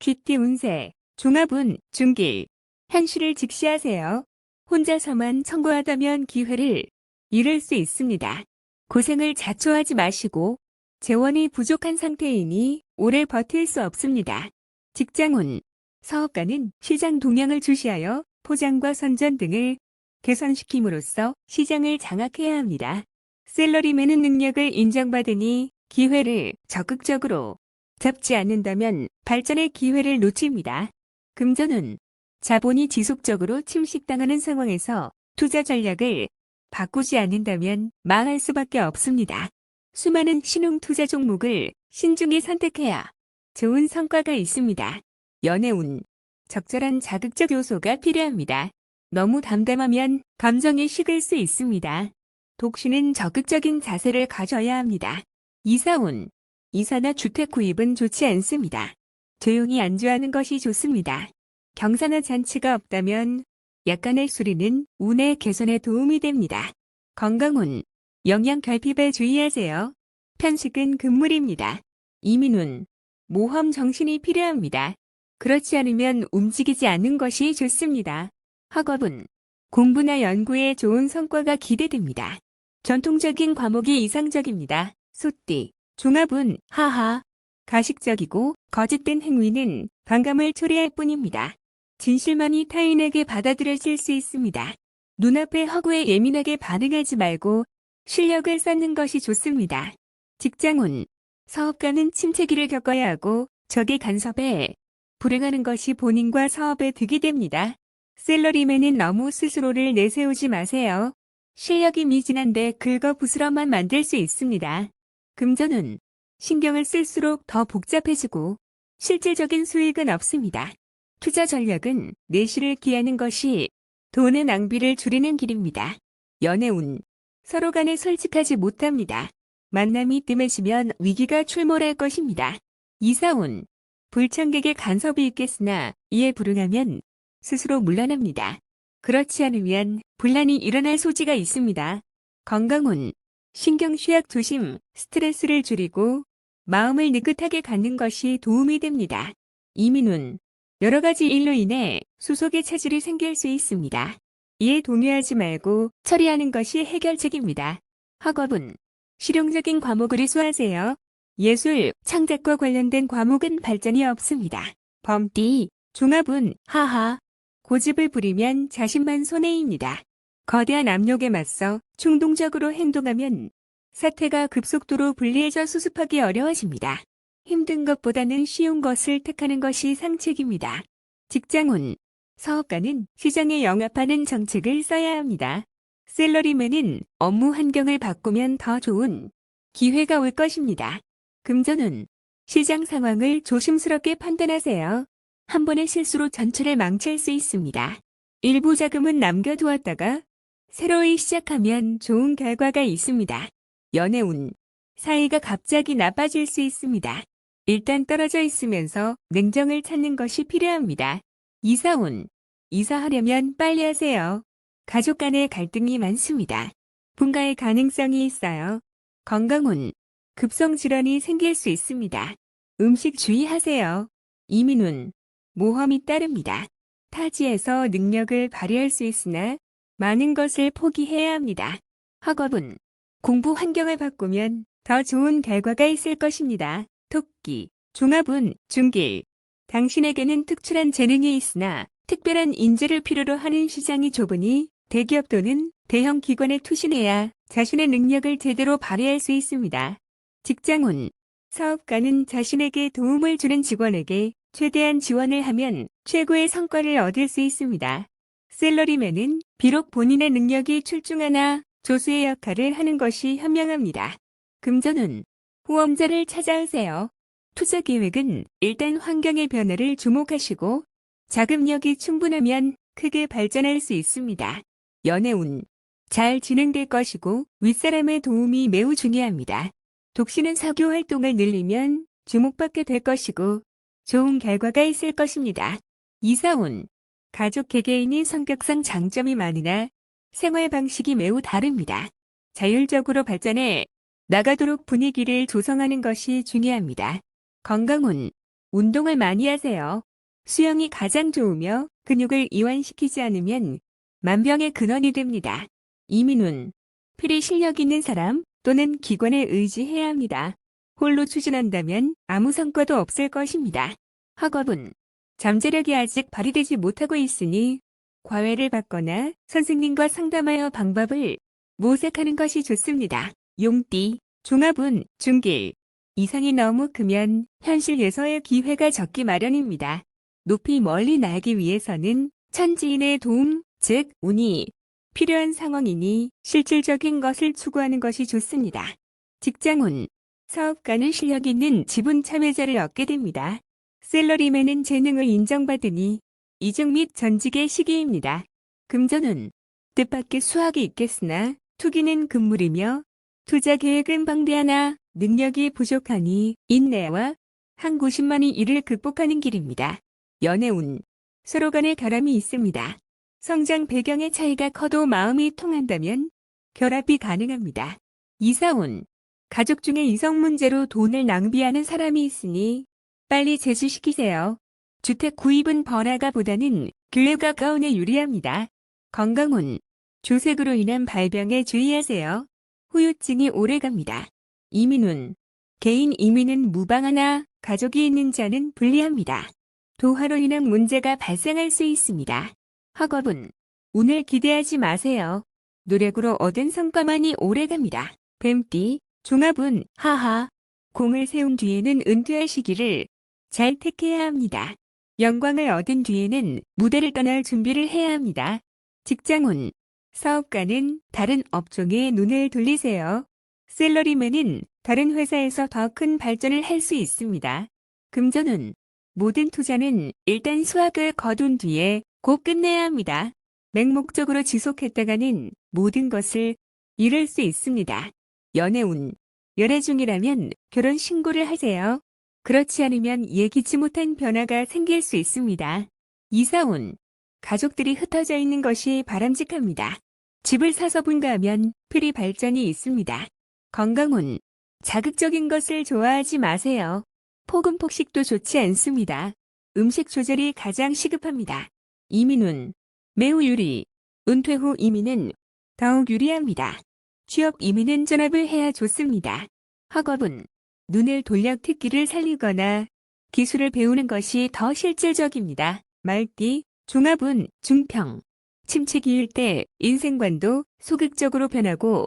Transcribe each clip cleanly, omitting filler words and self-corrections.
귀띠 운세, 종합운, 중길. 현실을 직시하세요. 혼자서만 청구하다면 기회를 잃을 수 있습니다. 고생을 자초하지 마시고 재원이 부족한 상태이니 오래 버틸 수 없습니다. 직장운, 사업가는 시장 동향을 주시하여 포장과 선전 등을 개선시킴으로써 시장을 장악해야 합니다. 셀러리맨은 능력을 인정받으니 기회를 적극적으로 잡지 않는다면 발전의 기회를 놓칩니다. 금전운, 자본이 지속적으로 침식당하는 상황에서 투자 전략을 바꾸지 않는다면 망할 수밖에 없습니다. 수많은 신흥 투자 종목을 신중히 선택해야 좋은 성과가 있습니다. 연애운, 적절한 자극적 요소가 필요합니다. 너무 담담하면 감정이 식을 수 있습니다. 독신은 적극적인 자세를 가져야 합니다. 이사운, 이사나 주택 구입은 좋지 않습니다. 조용히 안주하는 것이 좋습니다. 경사나 잔치가 없다면 약간의 수리는 운의 개선에 도움이 됩니다. 건강운, 영양 결핍에 주의하세요. 편식은 금물입니다. 이민운, 모험 정신이 필요합니다. 그렇지 않으면 움직이지 않는 것이 좋습니다. 학업은 공부나 연구에 좋은 성과가 기대됩니다. 전통적인 과목이 이상적입니다. 소띠, 종합운, 하하. 가식적이고 거짓된 행위는 반감을 초래할 뿐입니다. 진실만이 타인에게 받아들여질 수 있습니다. 눈앞의 허구에 예민하게 반응하지 말고 실력을 쌓는 것이 좋습니다. 직장운, 사업가는 침체기를 겪어야 하고 적의 간섭에 불응하는 것이 본인과 사업에 득이 됩니다. 셀러리맨은 너무 스스로를 내세우지 마세요. 실력이 미진한데 긁어부스럼만 만들 수 있습니다. 금전운, 신경을 쓸수록 더 복잡해지고 실질적인 수익은 없습니다. 투자 전략은 내실을 기하는 것이 돈의 낭비를 줄이는 길입니다. 연애운, 서로 간에 솔직하지 못합니다. 만남이 뜸해지면 위기가 출몰할 것입니다. 이사운, 불청객의 간섭이 있겠으나 이에 불응하면 스스로 물러납니다. 그렇지 않으면 분란이 일어날 소지가 있습니다. 건강운, 신경 취약 조심, 스트레스를 줄이고 마음을 느긋하게 갖는 것이 도움이 됩니다. 이민운, 여러 가지 일로 인해 수속의 차질이 생길 수 있습니다. 이에 동요하지 말고 처리하는 것이 해결책입니다. 학업은 실용적인 과목을 이수하세요. 예술, 창작과 관련된 과목은 발전이 없습니다. 범띠, 종합운, 하하. 고집을 부리면 자신만 손해입니다. 거대한 압력에 맞서 충동적으로 행동하면 사태가 급속도로 불리해져 수습하기 어려워집니다. 힘든 것보다는 쉬운 것을 택하는 것이 상책입니다. 직장운, 사업가는 시장에 영합하는 정책을 써야 합니다. 셀러리맨은 업무 환경을 바꾸면 더 좋은 기회가 올 것입니다. 금전운, 시장 상황을 조심스럽게 판단하세요. 한 번의 실수로 전체를 망칠 수 있습니다. 일부 자금은 남겨두었다가 새로이 시작하면 좋은 결과가 있습니다. 연애운, 사이가 갑자기 나빠질 수 있습니다. 일단 떨어져 있으면서 냉정을 찾는 것이 필요합니다. 이사운, 이사하려면 빨리 하세요. 가족 간의 갈등이 많습니다. 분가의 가능성이 있어요. 건강운, 급성 질환이 생길 수 있습니다. 음식 주의하세요. 이민운, 모험이 따릅니다. 타지에서 능력을 발휘할 수 있으나 많은 것을 포기해야 합니다. 학업은 공부 환경을 바꾸면 더 좋은 결과가 있을 것입니다. 토끼, 종합운, 중길. 당신에게는 특출한 재능이 있으나 특별한 인재를 필요로 하는 시장이 좁으니 대기업 또는 대형 기관에 투신해야 자신의 능력을 제대로 발휘할 수 있습니다. 직장운, 사업가는 자신에게 도움을 주는 직원에게 최대한 지원을 하면 최고의 성과를 얻을 수 있습니다. 셀러리맨은 비록 본인의 능력이 출중하나 조수의 역할을 하는 것이 현명합니다. 금전운, 후원자를 찾아오세요. 투자 계획은 일단 환경의 변화를 주목하시고 자금력이 충분하면 크게 발전할 수 있습니다. 연애운, 잘 진행될 것이고 윗사람의 도움이 매우 중요합니다. 독신은 사교 활동을 늘리면 주목받게 될 것이고 좋은 결과가 있을 것입니다. 이사운, 가족 개개인이 성격상 장점이 많으나 생활 방식이 매우 다릅니다. 자율적으로 발전해 나가도록 분위기를 조성하는 것이 중요합니다. 건강운, 운동을 많이 하세요. 수영이 가장 좋으며 근육을 이완시키지 않으면 만병의 근원이 됩니다. 이민훈. 필히 실력 있는 사람 또는 기관에 의지해야 합니다. 홀로 추진한다면 아무 성과도 없을 것입니다. 학업은 잠재력이 아직 발휘되지 못하고 있으니 과외를 받거나 선생님과 상담하여 방법을 모색하는 것이 좋습니다. 용띠. 종합운 중길. 이상이 너무 크면 현실 예서의 기회가 적기 마련입니다. 높이 멀리 날기 위해서는 천지인의 도움, 즉 운이 필요한 상황이니 실질적인 것을 추구하는 것이 좋습니다. 직장운. 사업가는 실력 있는 지분 참여자를 얻게 됩니다. 셀러리맨은 재능을 인정받으니 이직 및 전직의 시기입니다. 금전운. 뜻밖의 수확이 있겠으나 투기는 금물이며 투자 계획은 방대하나 능력이 부족하니 인내와 항구심만이 이를 극복하는 길입니다. 연애운. 서로 간의 결함이 있습니다. 성장 배경의 차이가 커도 마음이 통한다면 결합이 가능합니다. 이사운. 가족 중에 이성 문제로 돈을 낭비하는 사람이 있으니 빨리 제수시키세요. 주택 구입은 번화가보다는 교외 가까운에 유리합니다. 건강운. 조색으로 인한 발병에 주의하세요. 후유증이 오래갑니다. 이민운. 개인 이민은 무방하나 가족이 있는 자는 불리합니다. 도화로 인한 문제가 발생할 수 있습니다. 학업은 운을 기대하지 마세요. 노력으로 얻은 성과만이 오래갑니다. 뱀띠. 종합운 하하. 공을 세운 뒤에는 은퇴할 시기를 잘 택해야 합니다. 영광을 얻은 뒤에는 무대를 떠날 준비를 해야 합니다. 직장운. 사업가는 다른 업종에 눈을 돌리세요. 셀러리맨은 다른 회사에서 더 큰 발전을 할 수 있습니다. 금전운. 모든 투자는 일단 수확을 거둔 뒤에 곧 끝내야 합니다. 맹목적으로 지속했다가는 모든 것을 잃을 수 있습니다. 연애운. 연애 중이라면 결혼 신고를 하세요. 그렇지 않으면 예기치 못한 변화가 생길 수 있습니다. 이사운. 가족들이 흩어져 있는 것이 바람직합니다. 집을 사서 분가하면 필히 발전이 있습니다. 건강운. 자극적인 것을 좋아하지 마세요. 폭음 폭식도 좋지 않습니다. 음식 조절이 가장 시급합니다. 이민운. 매우 유리. 은퇴 후 이민은 더욱 유리합니다. 취업 이민은 전업을 해야 좋습니다. 학업은 눈을 돌려 특기를 살리거나 기술을 배우는 것이 더 실질적입니다. 말띠. 종합운 중평. 침체기일 때 인생관도 소극적으로 변하고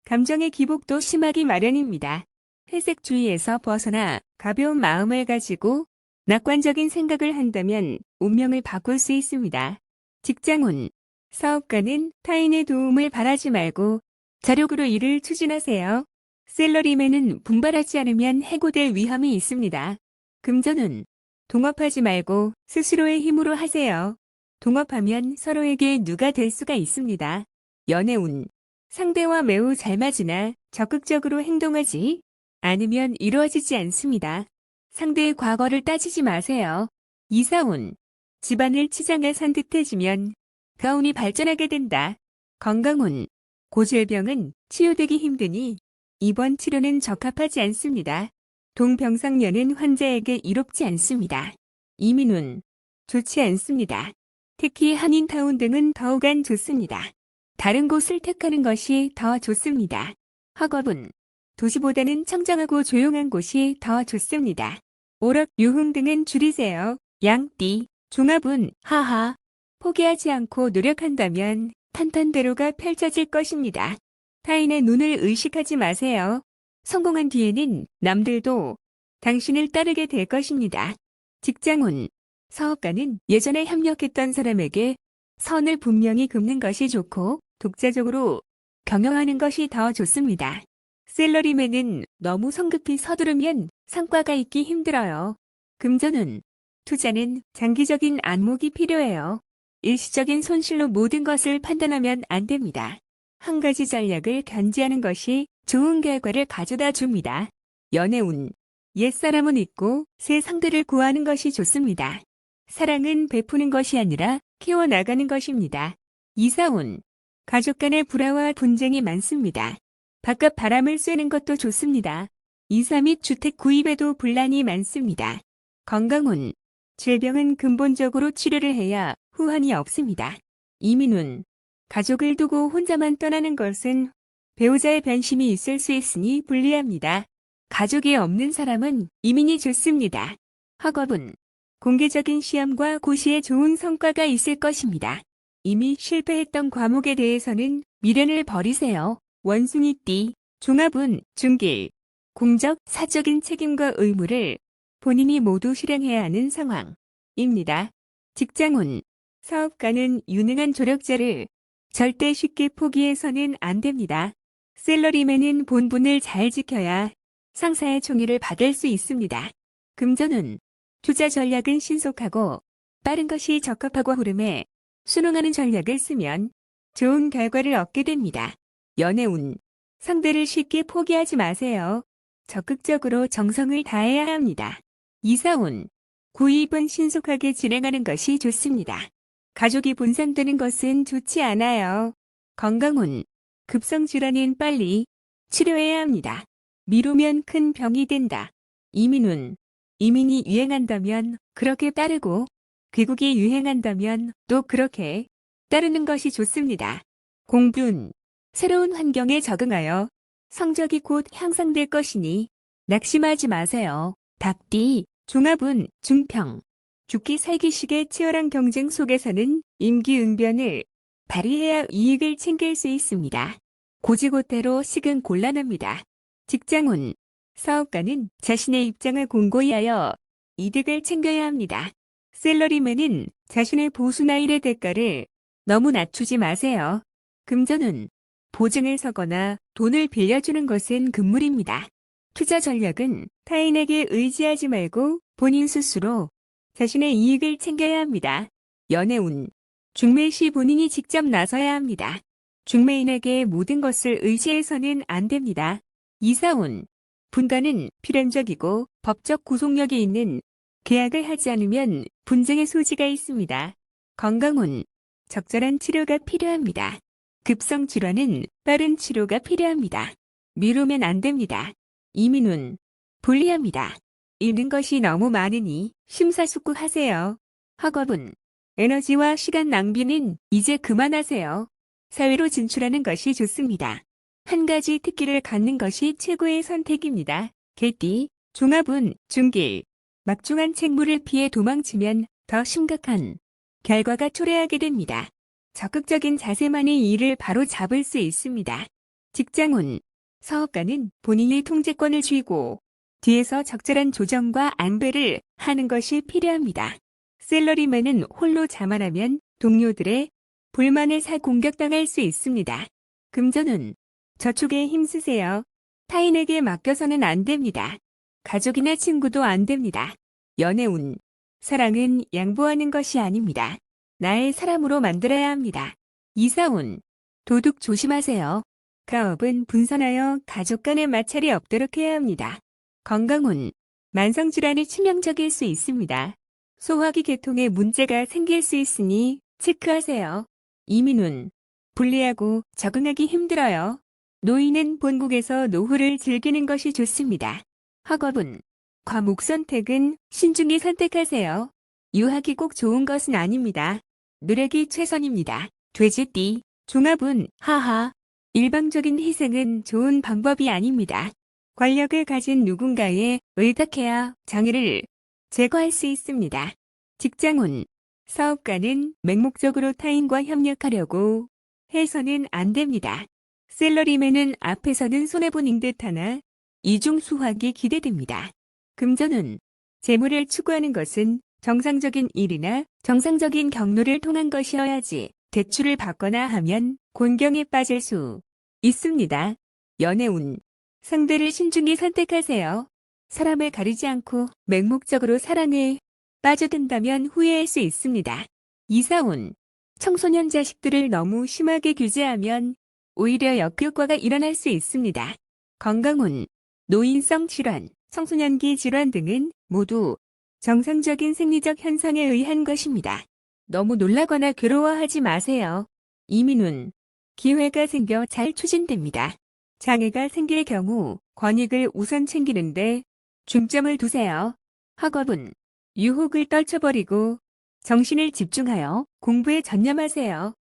감정의 기복도 심하기 마련입니다. 회색주의에서 벗어나 가벼운 마음을 가지고 낙관적인 생각을 한다면 운명을 바꿀 수 있습니다. 직장운. 사업가는 타인의 도움을 바라지 말고 자력으로 일을 추진하세요. 셀러리맨은 분발하지 않으면 해고될 위험이 있습니다. 금전운. 동업하지 말고 스스로의 힘으로 하세요. 동업하면 서로에게 누가 될 수가 있습니다. 연애운. 상대와 매우 잘 맞으나 적극적으로 행동하지 않으면 이루어지지 않습니다. 상대의 과거를 따지지 마세요. 이사운. 집안을 치장해 산뜻해지면 가운이 발전하게 된다. 건강운. 고질병은 치유되기 힘드니 이번 치료는 적합하지 않습니다. 동병상련은 환자에게 이롭지 않습니다. 이민운. 좋지 않습니다. 특히 한인타운 등은 더욱 안 좋습니다. 다른 곳을 택하는 것이 더 좋습니다. 학업은 도시보다는 청정하고 조용한 곳이 더 좋습니다. 오락, 유흥 등은 줄이세요. 양띠. 종합운 하하. 포기하지 않고 노력한다면 탄탄대로가 펼쳐질 것입니다. 타인의 눈을 의식하지 마세요. 성공한 뒤에는 남들도 당신을 따르게 될 것입니다. 직장운. 사업가는 예전에 협력했던 사람에게 선을 분명히 긋는 것이 좋고 독자적으로 경영하는 것이 더 좋습니다. 셀러리맨은 너무 성급히 서두르면 성과가 있기 힘들어요. 금전운. 투자는 장기적인 안목이 필요해요. 일시적인 손실로 모든 것을 판단하면 안 됩니다. 한 가지 전략을 견지하는 것이 좋은 결과를 가져다 줍니다. 연애운. 옛사람은 잊고 새 상대를 구하는 것이 좋습니다. 사랑은 베푸는 것이 아니라 키워나가는 것입니다. 이사운. 가족 간의 불화와 분쟁이 많습니다. 바깥 바람을 쐬는 것도 좋습니다. 이사 및 주택 구입에도 분란이 많습니다. 건강운. 질병은 근본적으로 치료를 해야 후환이 없습니다. 이민운. 가족을 두고 혼자만 떠나는 것은 배우자의 변심이 있을 수 있으니 불리합니다. 가족이 없는 사람은 이민이 좋습니다. 학업은. 공개적인 시험과 고시에 좋은 성과가 있을 것입니다. 이미 실패했던 과목에 대해서는 미련을 버리세요. 원숭이띠. 종합운. 중길. 공적, 사적인 책임과 의무를 본인이 모두 실행해야 하는 상황입니다. 직장운. 사업가는 유능한 조력자를 절대 쉽게 포기해서는 안 됩니다. 셀러리맨은 본분을 잘 지켜야 상사의 총의를 받을 수 있습니다. 금전운. 투자 전략은 신속하고 빠른 것이 적합하고 흐름에 순응하는 전략을 쓰면 좋은 결과를 얻게 됩니다. 연애운. 상대를 쉽게 포기하지 마세요. 적극적으로 정성을 다해야 합니다. 이사운. 구입은 신속하게 진행하는 것이 좋습니다. 가족이 분산되는 것은 좋지 않아요. 건강운. 급성질환은 빨리 치료해야 합니다. 미루면 큰 병이 된다. 이민운. 이민이 유행한다면 그렇게 따르고 귀국이 유행한다면 또 그렇게 따르는 것이 좋습니다. 공분. 새로운 환경에 적응하여 성적이 곧 향상될 것이니 낙심하지 마세요. 닭띠. 종합운. 중평. 죽기 살기식의 치열한 경쟁 속에서는 임기응변을 발휘해야 이익을 챙길 수 있습니다. 고지고대로 식은 곤란합니다. 직장운. 사업가는 자신의 입장을 공고히 하여 이득을 챙겨야 합니다. 셀러리맨은 자신의 보수나일의 대가를 너무 낮추지 마세요. 금전운. 보증을 서거나 돈을 빌려주는 것은 금물입니다. 투자 전략은 타인에게 의지하지 말고 본인 스스로 자신의 이익을 챙겨야 합니다. 연애운. 중매 시 본인이 직접 나서야 합니다. 중매인에게 모든 것을 의지해서는 안 됩니다. 이사운. 분가는 필연적이고 법적 구속력이 있는 계약을 하지 않으면 분쟁의 소지가 있습니다. 건강운. 적절한 치료가 필요합니다. 급성 질환은 빠른 치료가 필요합니다. 미루면 안 됩니다. 이민운. 불리합니다. 잃는 것이 너무 많으니 심사숙고하세요. 학업은. 에너지와 시간 낭비는 이제 그만하세요. 사회로 진출하는 것이 좋습니다. 한 가지 특기를 갖는 것이 최고의 선택입니다. 개띠. 종합운. 중길. 막중한 책무를 피해 도망치면 더 심각한 결과가 초래하게 됩니다. 적극적인 자세만이 일을 바로 잡을 수 있습니다. 직장운. 사업가는 본인의 통제권을 쥐고 뒤에서 적절한 조정과 안배를 하는 것이 필요합니다. 셀러리맨은 홀로 자만하면 동료들의 불만을 공격당할 수 있습니다. 금전운. 저축에 힘쓰세요. 타인에게 맡겨서는 안 됩니다. 가족이나 친구도 안 됩니다. 연애운. 사랑은 양보하는 것이 아닙니다. 나의 사람으로 만들어야 합니다. 이사운. 도둑 조심하세요. 가업은 분산하여 가족 간의 마찰이 없도록 해야 합니다. 건강운. 만성질환이 치명적일 수 있습니다. 소화기 계통에 문제가 생길 수 있으니 체크하세요. 이민운. 불리하고 적응하기 힘들어요. 노인은 본국에서 노후를 즐기는 것이 좋습니다. 학업은. 과목 선택은 신중히 선택하세요. 유학이 꼭 좋은 것은 아닙니다. 노력이 최선입니다. 돼지띠. 종합운. 하하. 일방적인 희생은 좋은 방법이 아닙니다. 권력을 가진 누군가에 의탁해야 장애를 제거할 수 있습니다. 직장운. 사업가는 맹목적으로 타인과 협력하려고 해서는 안 됩니다. 셀러리맨은 앞에서는 손해보는 듯하나 이중 수확이 기대됩니다. 금전운. 재물을 추구하는 것은 정상적인 일이나 정상적인 경로를 통한 것이어야지 대출을 받거나 하면 곤경에 빠질 수 있습니다. 연애운. 상대를 신중히 선택하세요. 사람을 가리지 않고 맹목적으로 사랑에 빠져든다면 후회할 수 있습니다. 이사운. 청소년 자식들을 너무 심하게 규제하면 오히려 역효과가 일어날 수 있습니다. 건강운. 노인성 질환, 청소년기 질환 등은 모두 정상적인 생리적 현상에 의한 것입니다. 너무 놀라거나 괴로워하지 마세요. 이민운. 기회가 생겨 잘 추진됩니다. 장애가 생길 경우 권익을 우선 챙기는데 중점을 두세요. 학업은. 유혹을 떨쳐버리고 정신을 집중하여 공부에 전념하세요.